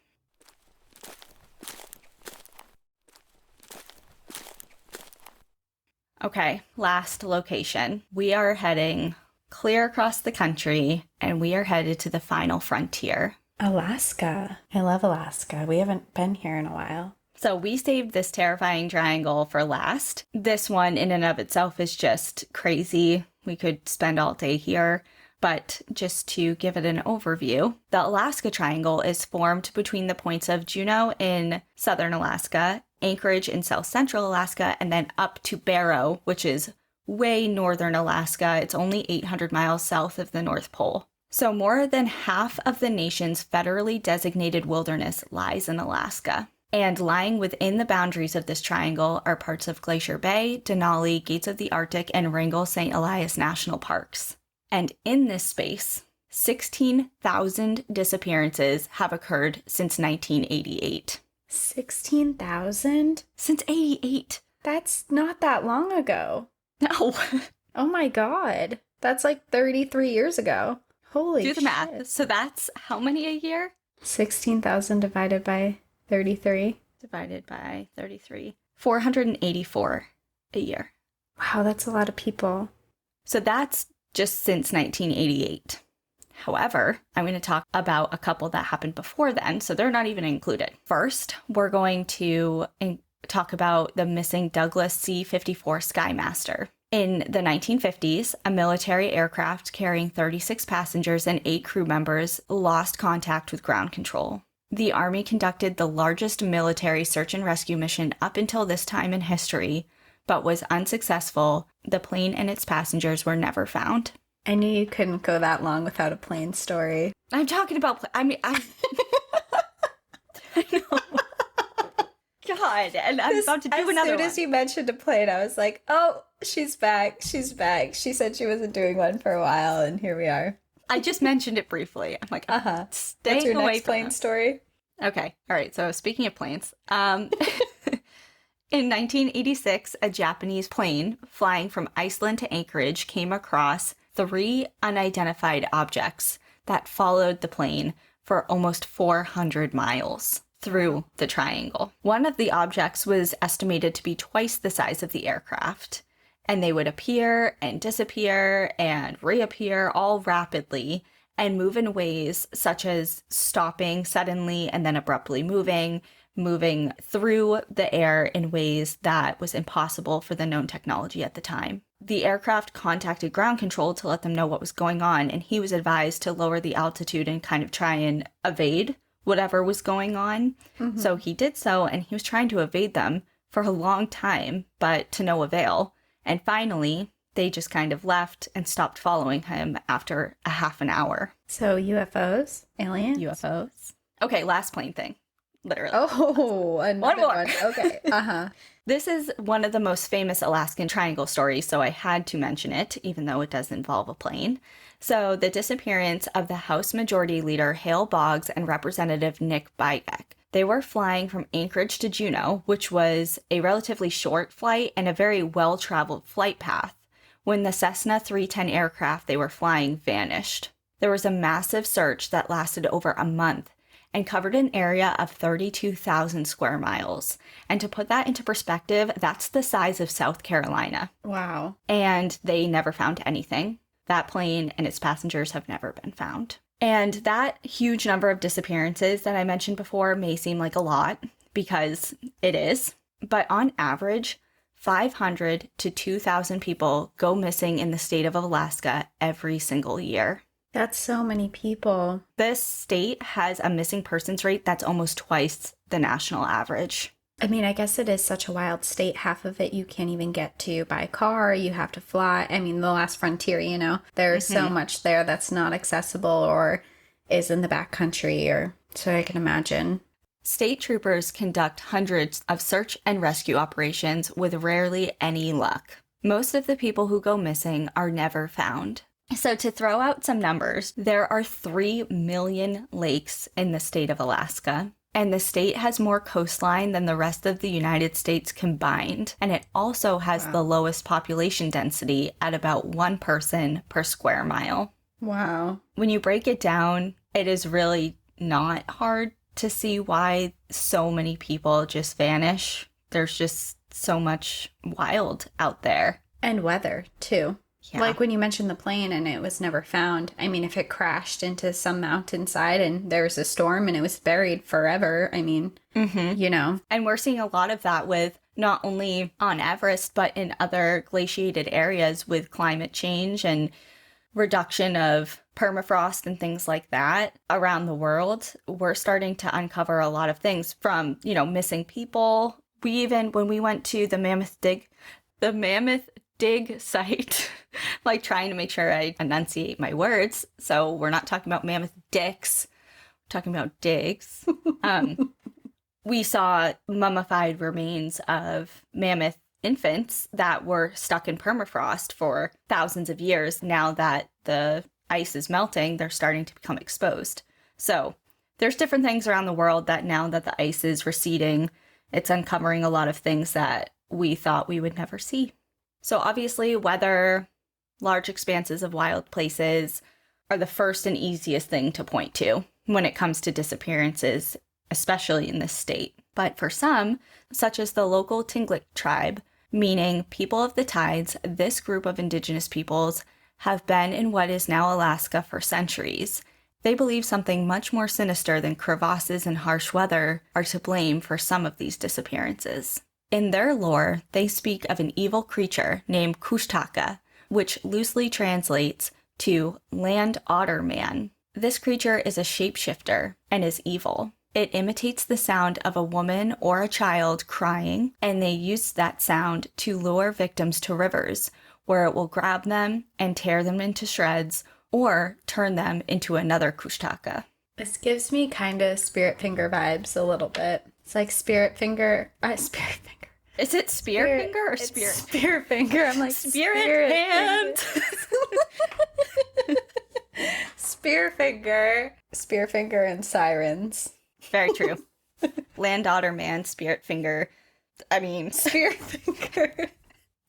Okay, last location. We are heading clear across the country, and we are headed to the final frontier. Alaska. I love Alaska. We haven't been here in a while. So we saved this terrifying triangle for last. This one in and of itself is just crazy. We could spend all day here. But just to give it an overview, the Alaska Triangle is formed between the points of Juneau in southern Alaska, Anchorage in south central Alaska, and then up to Barrow, which is way northern Alaska. It's only 800 miles south of the North Pole. So more than half of the nation's federally designated wilderness lies in Alaska. And lying within the boundaries of this triangle are parts of Glacier Bay, Denali, Gates of the Arctic, and Wrangell-St. Elias National Parks. And in this space, 16,000 disappearances have occurred since 1988. 16,000? Since 88. That's not that long ago. No. Oh my god. That's like 33 years ago. Holy shit. Do the math. So that's how many a year? 16,000 divided by 33. Divided by 33. 484 a year. Wow, that's a lot of people. So that's just since 1988. However, I'm going to talk about a couple that happened before then, so they're not even included. First, we're going to talk about the missing Douglas C-54 Skymaster. In the 1950s, a military aircraft carrying 36 passengers and 8 crew members lost contact with ground control. The Army conducted the largest military search and rescue mission up until this time in history, but was unsuccessful. The plane and its passengers were never found. I knew you couldn't go that long without a plane story. I'm talking about... I know. God, and I'm about to do another one. As soon as you mentioned a plane, I was like, oh, she's back. She's back. She said she wasn't doing one for a while, and here we are. I just mentioned it briefly. I'm like, staying What's your away next from plane this. story? Okay. All right. So speaking of planes, in 1986, a Japanese plane flying from Iceland to Anchorage came across 3 unidentified objects that followed the plane for almost 400 miles through the triangle. One of the objects was estimated to be twice the size of the aircraft, and they would appear and disappear and reappear all rapidly and move in ways such as stopping suddenly and then abruptly moving through the air in ways that was impossible for the known technology at the time. The aircraft contacted ground control to let them know what was going on, and he was advised to lower the altitude and kind of try and evade whatever was going on. Mm-hmm. So he did so, and he was trying to evade them for a long time, but to no avail. And finally, they just kind of left and stopped following him after a half an hour. So UFOs? Aliens? UFOs. Okay, last plane thing. Literally. Oh, another one. Okay. This is one of the most famous Alaskan Triangle stories, so I had to mention it, even though it does involve a plane. So the disappearance of the House Majority Leader Hale Boggs and Representative Nick Bygek. They were flying from Anchorage to Juneau, which was a relatively short flight and a very well-traveled flight path, when the Cessna 310 aircraft they were flying vanished. There was a massive search that lasted over a month, and covered an area of 32,000 square miles. And to put that into perspective, that's the size of South Carolina. Wow. And they never found anything. That plane and its passengers have never been found. And that huge number of disappearances that I mentioned before may seem like a lot, because it is. But on average, 500 to 2,000 people go missing in the state of Alaska every single year. That's so many people. This state has a missing persons rate that's almost twice the national average. I mean, I guess it is such a wild state. Half of it you can't even get to by car. You have to fly. I mean, the last frontier, you know, there's so much there that's not accessible or is in the backcountry, or so I can imagine. State troopers conduct hundreds of search and rescue operations with rarely any luck. Most of the people who go missing are never found. So to throw out some numbers, there are 3 million lakes in the state of Alaska. And the state has more coastline than the rest of the United States combined. And it also has the lowest population density at about 1 person per square mile. Wow. When you break it down, it is really not hard to see why so many people just vanish. There's just so much wild out there. And weather, too. Yeah. Like when you mentioned the plane and it was never found. I mean, if it crashed into some mountainside and there was a storm and it was buried forever, I mean, you know. And we're seeing a lot of that with not only on Everest, but in other glaciated areas with climate change and reduction of permafrost and things like that around the world. We're starting to uncover a lot of things from, you know, missing people. When we went to the Mammoth Dig site, like trying to make sure I enunciate my words. So we're not talking about mammoth dicks, we're talking about digs. We saw mummified remains of mammoth infants that were stuck in permafrost for thousands of years. Now that the ice is melting, they're starting to become exposed. So there's different things around the world that now that the ice is receding, it's uncovering a lot of things that we thought we would never see. So obviously, weather, large expanses of wild places are the first and easiest thing to point to when it comes to disappearances, especially in this state. But for some, such as the local Tlingit tribe, meaning people of the tides, this group of indigenous peoples have been in what is now Alaska for centuries. They believe something much more sinister than crevasses and harsh weather are to blame for some of these disappearances. In their lore, they speak of an evil creature named Kushtaka, which loosely translates to land otter man. This creature is a shapeshifter and is evil. It imitates the sound of a woman or a child crying, and they use that sound to lure victims to rivers, where it will grab them and tear them into shreds or turn them into another Kushtaka. This gives me kind of Spirit Finger vibes a little bit. It's like Spirit Finger. Is it Spear Finger or Spirit? Spirit Finger. I'm like, Spirit Hand. Spear Finger and Sirens. Very true. Land Otter Man, Spirit Finger. Spirit Finger.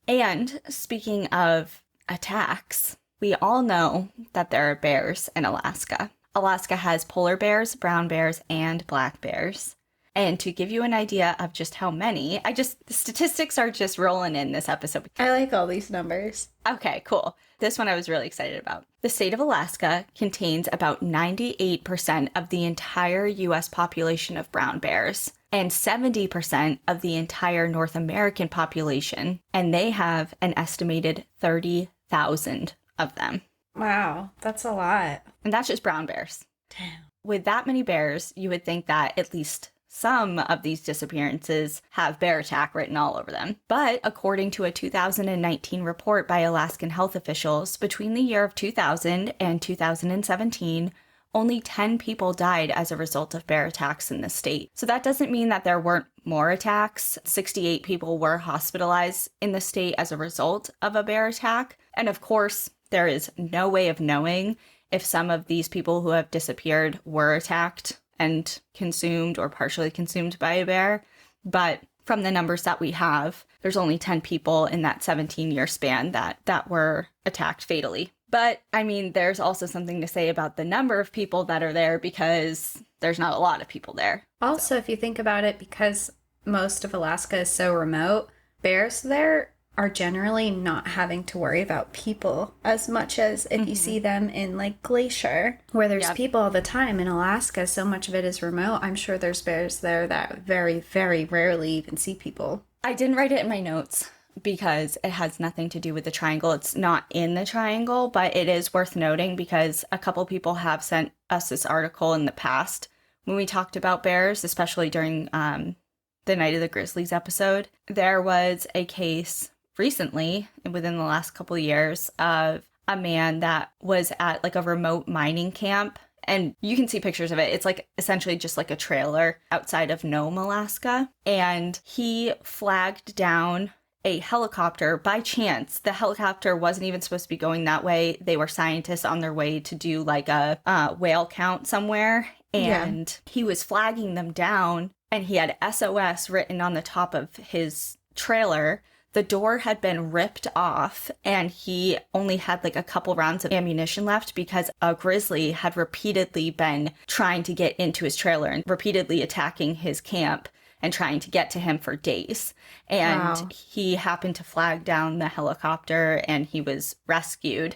And speaking of attacks, we all know that there are bears in Alaska. Alaska has polar bears, brown bears, and black bears. And to give you an idea of just how many, the statistics are just rolling in this episode. I like all these numbers. Okay, cool. This one I was really excited about. The state of Alaska contains about 98% of the entire U.S. population of brown bears and 70% of the entire North American population, and they have an estimated 30,000 of them. Wow, that's a lot. And that's just brown bears. Damn. With that many bears, you would think that at least some of these disappearances have bear attack written all over them. But according to a 2019 report by Alaskan health officials, between the year of 2000 and 2017, only 10 people died as a result of bear attacks in the state. So that doesn't mean that there weren't more attacks. 68 people were hospitalized in the state as a result of a bear attack. And of course, there is no way of knowing if some of these people who have disappeared were attacked and consumed or partially consumed by a bear. But from the numbers that we have, there's only 10 people in that 17-year span that were attacked fatally But, I mean, there's also something to say about the number of people that are there because there's not a lot of people there. Also, if you think about it, because most of Alaska is so remote, bears there are generally not having to worry about people as much as if you see them in like Glacier, where there's people all the time. In Alaska, so much of it is remote. I'm sure there's bears there that very, very rarely even see people. I didn't write it in my notes because it has nothing to do with the triangle. It's not in the triangle, but it is worth noting because a couple people have sent us this article in the past when we talked about bears, especially during the Night of the Grizzlies episode. There was a case recently, within the last couple of years, of a man that was at like a remote mining camp. And you can see pictures of it. It's like essentially just like a trailer outside of Nome, Alaska. And he flagged down a helicopter by chance. The helicopter wasn't even supposed to be going that way. They were scientists on their way to do like a whale count somewhere. And he was flagging them down, and he had SOS written on the top of his trailer. The door had been ripped off, and he only had like a couple rounds of ammunition left because a grizzly had repeatedly been trying to get into his trailer and repeatedly attacking his camp and trying to get to him for days. And he happened to flag down the helicopter, and he was rescued.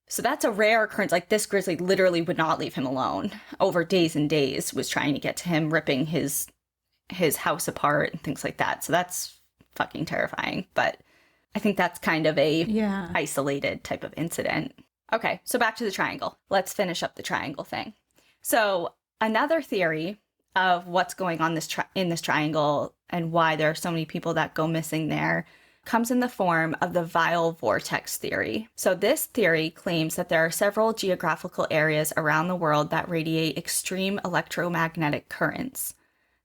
So that's a rare occurrence. Like, this grizzly literally would not leave him alone. Over days and days was trying to get to him, ripping his house apart and things like that. So that's fucking terrifying. But I think that's kind of a isolated type of incident. Okay, so back to the triangle. Let's finish up the triangle thing. So another theory of what's going on in this triangle and why there are so many people that go missing there comes in the form of the vile vortex theory. So this theory claims that there are several geographical areas around the world that radiate extreme electromagnetic currents.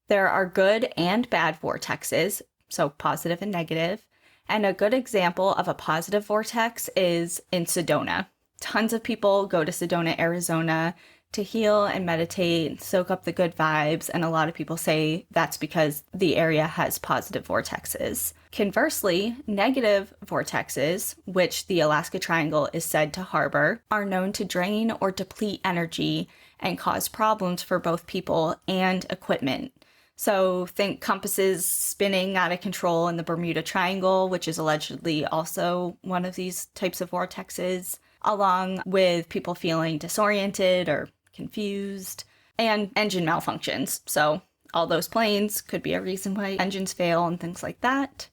There are good and bad vortexes, so positive and negative, and a good example of a positive vortex is in Sedona. Tons of people go to Sedona, Arizona to heal and meditate, soak up the good vibes, and a lot of people say that's because the area has positive vortexes. Conversely, negative vortexes, which the Alaska Triangle is said to harbor, are known to drain or deplete energy and cause problems for both people and equipment. So think compasses spinning out of control in the Bermuda Triangle, which is allegedly also one of these types of vortexes, along with people feeling disoriented or confused, and engine malfunctions. So all those planes could be a reason why engines fail and things like that.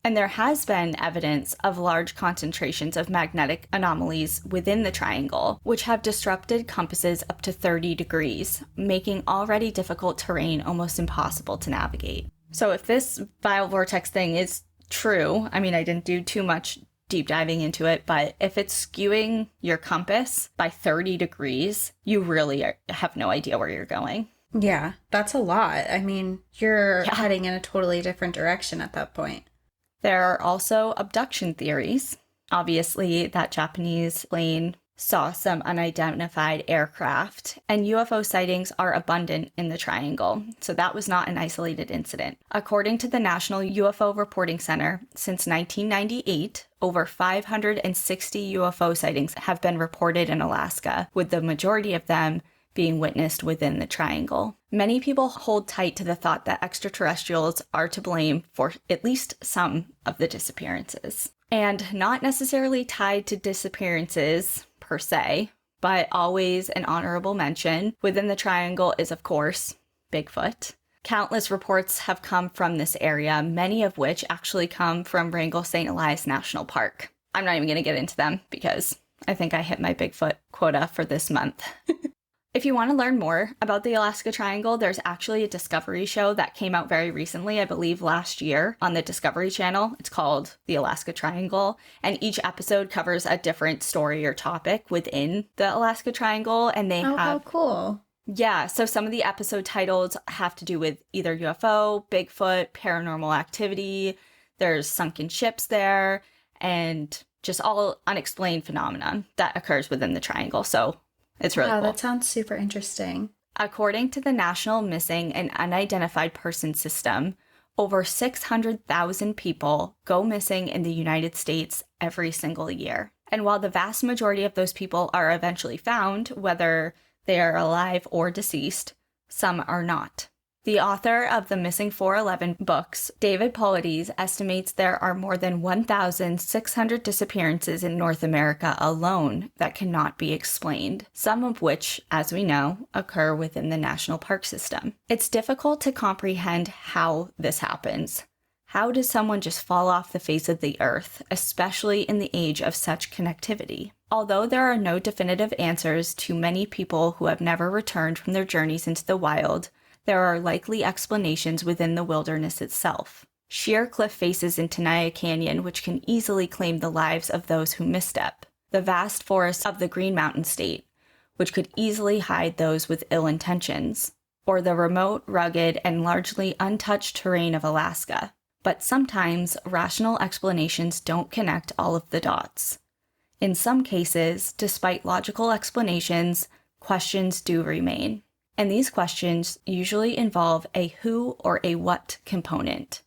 And there has been evidence of large concentrations of magnetic anomalies within the triangle, which have disrupted compasses up to 30 degrees, making already difficult terrain almost impossible to navigate. So if this vile vortex thing is true, I mean, I didn't do too much deep diving into it, but if it's skewing your compass by 30 degrees, you really have no idea where you're going. Yeah, that's a lot. I mean, you're heading in a totally different direction at that point. There are also abduction theories. Obviously, that Japanese plane saw some unidentified aircraft, and UFO sightings are abundant in the triangle, so that was not an isolated incident. According to the National UFO Reporting Center, since 1998, over 560 UFO sightings have been reported in Alaska, with the majority of them being witnessed within the triangle. Many people hold tight to the thought that extraterrestrials are to blame for at least some of the disappearances. And not necessarily tied to disappearances per se, but always an honorable mention within the triangle is, of course, Bigfoot. Countless reports have come from this area, many of which actually come from Wrangell St. Elias National Park. I'm not even going to get into them because I think I hit my Bigfoot quota for this month. If you want to learn more about the Alaska Triangle, there's actually a Discovery show that came out very recently, I believe last year, on the Discovery Channel. It's called The Alaska Triangle, and each episode covers a different story or topic within the Alaska Triangle, and they have... how cool. Yeah, so some of the episode titles have to do with either UFO, Bigfoot, paranormal activity, there's sunken ships there, and just all unexplained phenomena that occurs within the triangle, so... It's really cool. That sounds super interesting. According to the National Missing and Unidentified Persons System, over 600,000 people go missing in the United States every single year. And while the vast majority of those people are eventually found, whether they are alive or deceased, some are not. The author of the Missing 411 books, David Paulides, estimates there are more than 1,600 disappearances in North America alone that cannot be explained, some of which, as we know, occur within the national park system. It's difficult to comprehend how this happens. How does someone just fall off the face of the earth, especially in the age of such connectivity? Although there are no definitive answers to many people who have never returned from their journeys into the wild, there are likely explanations within the wilderness itself. Sheer cliff faces in Tenaya Canyon, which can easily claim the lives of those who misstep. The vast forests of the Green Mountain State, which could easily hide those with ill intentions. Or the remote, rugged, and largely untouched terrain of Alaska. But sometimes rational explanations don't connect all of the dots. In some cases, despite logical explanations, questions do remain. And these questions usually involve a who or a what component.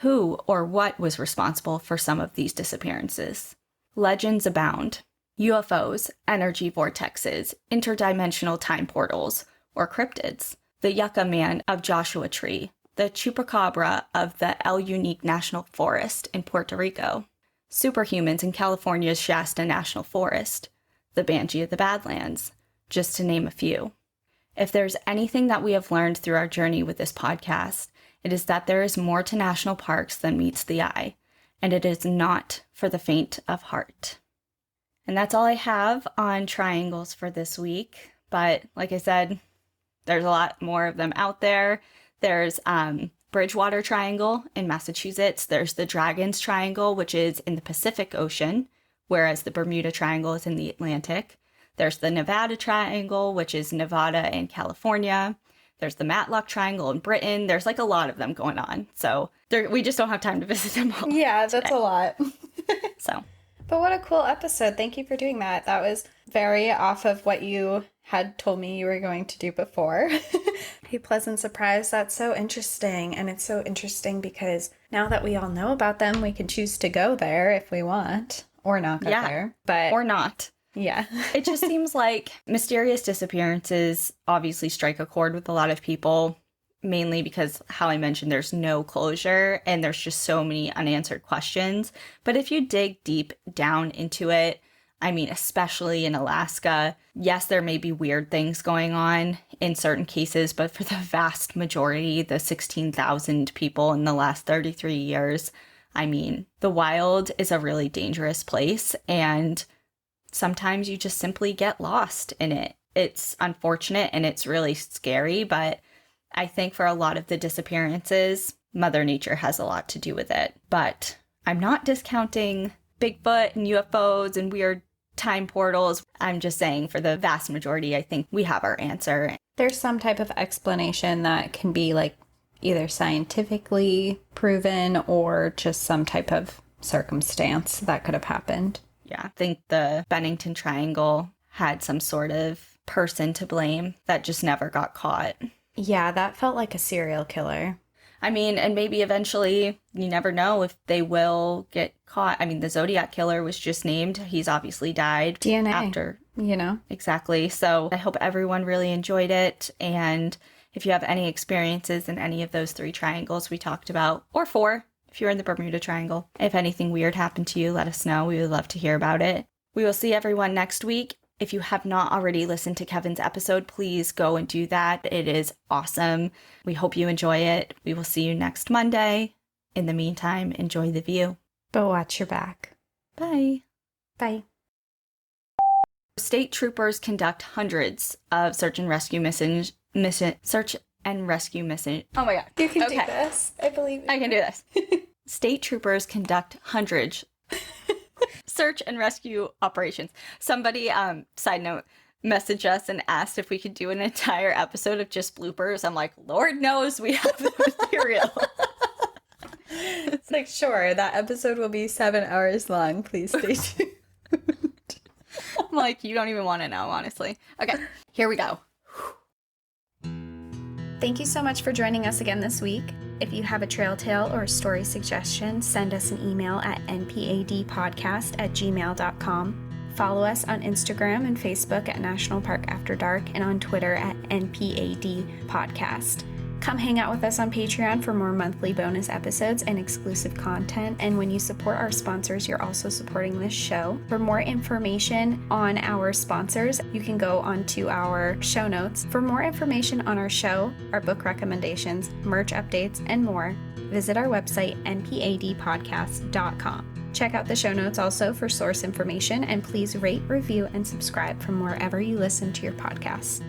Who or what was responsible for some of these disappearances? Legends abound. UFOs, energy vortexes, interdimensional time portals, or cryptids. The Yucca Man of Joshua Tree, the Chupacabra of the El Unique National Forest in Puerto Rico, superhumans in California's Shasta National Forest, the Banshee of the Badlands, just to name a few. If there's anything that we have learned through our journey with this podcast, it is that there is more to national parks than meets the eye, and it is not for the faint of heart. And that's all I have on triangles for this week. But like I said, there's a lot more of them out there. There's Bridgewater Triangle in Massachusetts. There's the Dragons Triangle, which is in the Pacific Ocean, whereas the Bermuda Triangle is in the Atlantic. There's the Nevada Triangle, which is Nevada and California. There's the Matlock Triangle in Britain. There's like a lot of them going on. So we just don't have time to visit them all. Yeah, that's today. a lot. But what a cool episode. Thank you for doing that. That was very off of what you had told me you were going to do before. A pleasant surprise. That's so interesting. And it's so interesting because now that we all know about them, we can choose to go there if we want or not go there. Or not. Yeah. It just seems like mysterious disappearances obviously strike a chord with a lot of people, mainly because, how I mentioned, there's no closure and there's just so many unanswered questions. But if you dig deep down into it, I mean, especially in Alaska, yes, there may be weird things going on in certain cases, but for the vast majority, the 16,000 people in the last 33 years, I mean, the wild is a really dangerous place, and sometimes you just simply get lost in it. It's unfortunate and it's really scary, but I think for a lot of the disappearances, Mother Nature has a lot to do with it. But I'm not discounting Bigfoot and UFOs and weird time portals. I'm just saying for the vast majority, I think we have our answer. There's some type of explanation that can be like either scientifically proven or just some type of circumstance that could have happened. Yeah, I think the Bennington Triangle had some sort of person to blame that just never got caught. Yeah, that felt like a serial killer. I mean, and maybe eventually, you never know if they will get caught. I mean, the Zodiac Killer was just named. He's obviously died. DNA. After. You know? Exactly. So I hope everyone really enjoyed it. And if you have any experiences in any of those 3 triangles we talked about, or 4, if you're in the Bermuda Triangle, if anything weird happened to you, let us know. We would love to hear about it. We will see everyone next week. If you have not already listened to Kevin's episode, please go and do that. It is awesome. We hope you enjoy it. We will see you next Monday. In the meantime, enjoy the view. But watch your back. Bye. Bye. State troopers conduct hundreds of search and rescue missions. Oh my God. You can Okay. do this. I believe you. I can do this. State troopers conduct hundreds search and rescue operations. Somebody, side note, messaged us and asked if we could do an entire episode of just bloopers. I'm like, Lord knows we have the material. It's like, sure, that episode will be 7 hours long. Please stay tuned. I'm like, you don't even want to know, honestly. Okay, here we go. Thank you so much for joining us again this week. If you have a trail tale or a story suggestion, send us an email at npadpodcast@gmail.com. Follow us on Instagram and Facebook at National Park After Dark and on Twitter at NPAD Podcast. Come hang out with us on Patreon for more monthly bonus episodes and exclusive content. And when you support our sponsors, you're also supporting this show. For more information on our sponsors, you can go onto our show notes. For more information on our show, our book recommendations, merch updates, and more, visit our website, npadpodcast.com. Check out the show notes also for source information, and please rate, review, and subscribe from wherever you listen to your podcasts.